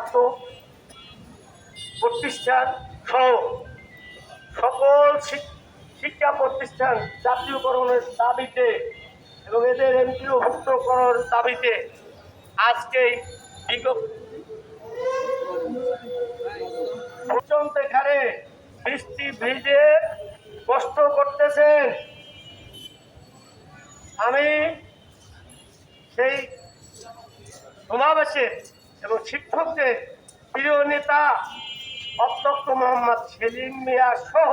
প্রাপ্ত প্রতিষ্ঠান সহ সকল শিক্ষা প্রতিষ্ঠান জাতীয়করণের দাবিতে এবং এদের এমপিওভুক্ত করার দাবিতে আজকে পর্যন্ত এখানে বৃষ্টি ভিজে কষ্ট করতেছেন। আমি সেই সমাবেশে এবং শিক্ষকদের প্রিয় নেতা অধ্যক্ষ মোহাম্মদ সেলিম মিয়া সহ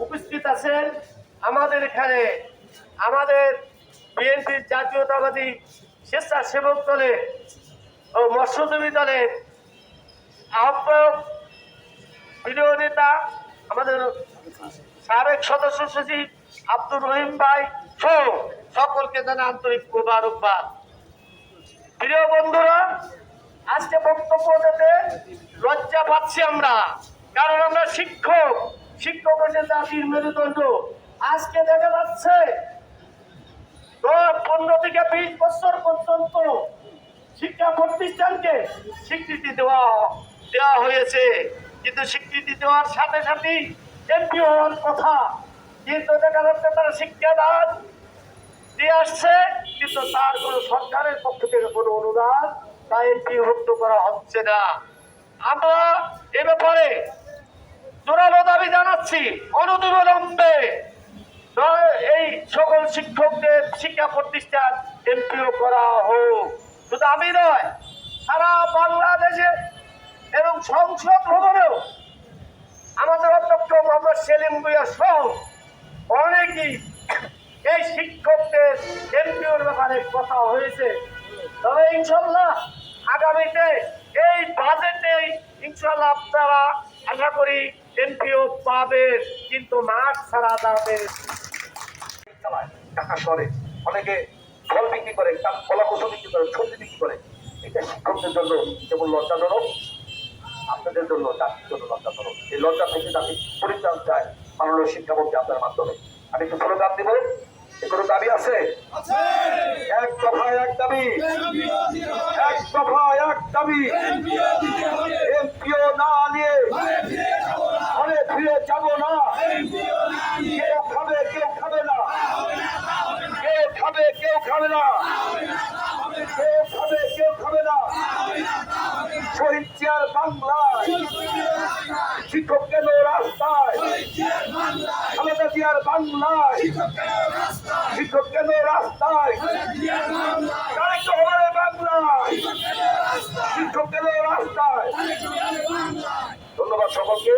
উপস্থিত আছেন। আমাদের এখানে আমাদের বিএনপির জাতীয়তাবাদী স্বেচ্ছাসেবক দলের ও মৎস্যজীবী দলের আহ্বায়ক প্রিয় নেতা আমাদের সাবেক সদস্য সচিব আব্দুর রহিম ভাই সহ সকলকে জানা আন্তরিক মোবারকবাদ। প্রিয় বন্ধুরা, আজকে বক্তব্য দিতে লজ্জা পাচ্ছি আমরা, কারণ আমরা শিক্ষক হচ্ছে জাতির মেরুদণ্ড। আজকে দেখা যাচ্ছে 15 থেকে 20 বছর পর্যন্ত শিক্ষা প্রতিষ্ঠানকে স্বীকৃতি দেওয়া হয়েছে, কিন্তু স্বীকৃতি দেওয়ার সাথে সাথেই এমপি হওয়ার কথা, কিন্তু দেখা যাচ্ছে তারা শিক্ষাদান দিয়ে আসছে, কিন্তু তার কোনো সরকারের পক্ষ থেকে কোনো অনুদান বা এমপিভুক্ত করা হচ্ছে না। আমরা এ ব্যাপারে জোরালো দাবি জানাচ্ছি, অনতিবিলম্বে এই সকল শিক্ষকদের শিক্ষা প্রতিষ্ঠান এমপিও করা হোক। শুধু আমি নয়, সারা বাংলাদেশে এবং সংসদ ভবনেও আমাদের অধ্যক্ষ মোহাম্মদ সেলিম মিয়া সহ অনেকেই এই শিক্ষকদের এমপিওর ব্যাপারে কথা হয়েছে। তবে ইনশাল্লাহ আগামীতে এই বাজেটে ইনশাল্লাহ আপনারা আশা করি এমপিও পাবেন, কিন্তু মাঠ ছাড়া যাবে। টাকা করে অনেকে ফল বিক্রি করে, কলা কৌশল বিক্রি করে, সবজি বিক্রি করে। এটা শিক্ষকদের জন্য যেমন লজ্জাজনক, আপনাদের জন্য, জাতির জন্য লজ্জাজনক। এই লজ্জা থেকে জাতি পরিত্রাণ চায় মাননীয় শিক্ষামন্ত্রী আপনার মাধ্যমে। আমি একটু স্লোগান দিব। কোনো দাবি আছে? এক দফায় এক দাবি, এক দফায় এক দাবি। এমপিও না নিয়ে ঘরে ফিরে যাব না। কেউ খাবে, কেউ খাবে না। কেউ খাবে, কেউ খাবে না। কেউ খাবে, কেউ খাবে না। শহীদ জিয়ার বাংলায় শিক্ষক কেন রাস্তায়? খালেদা জিয়ার বাংলায় শিক্ষক কেন রাস্তায়? তারেক রহমানের বাংলায় শিক্ষক কেন রাস্তায়? ধন্যবাদ সকলকে।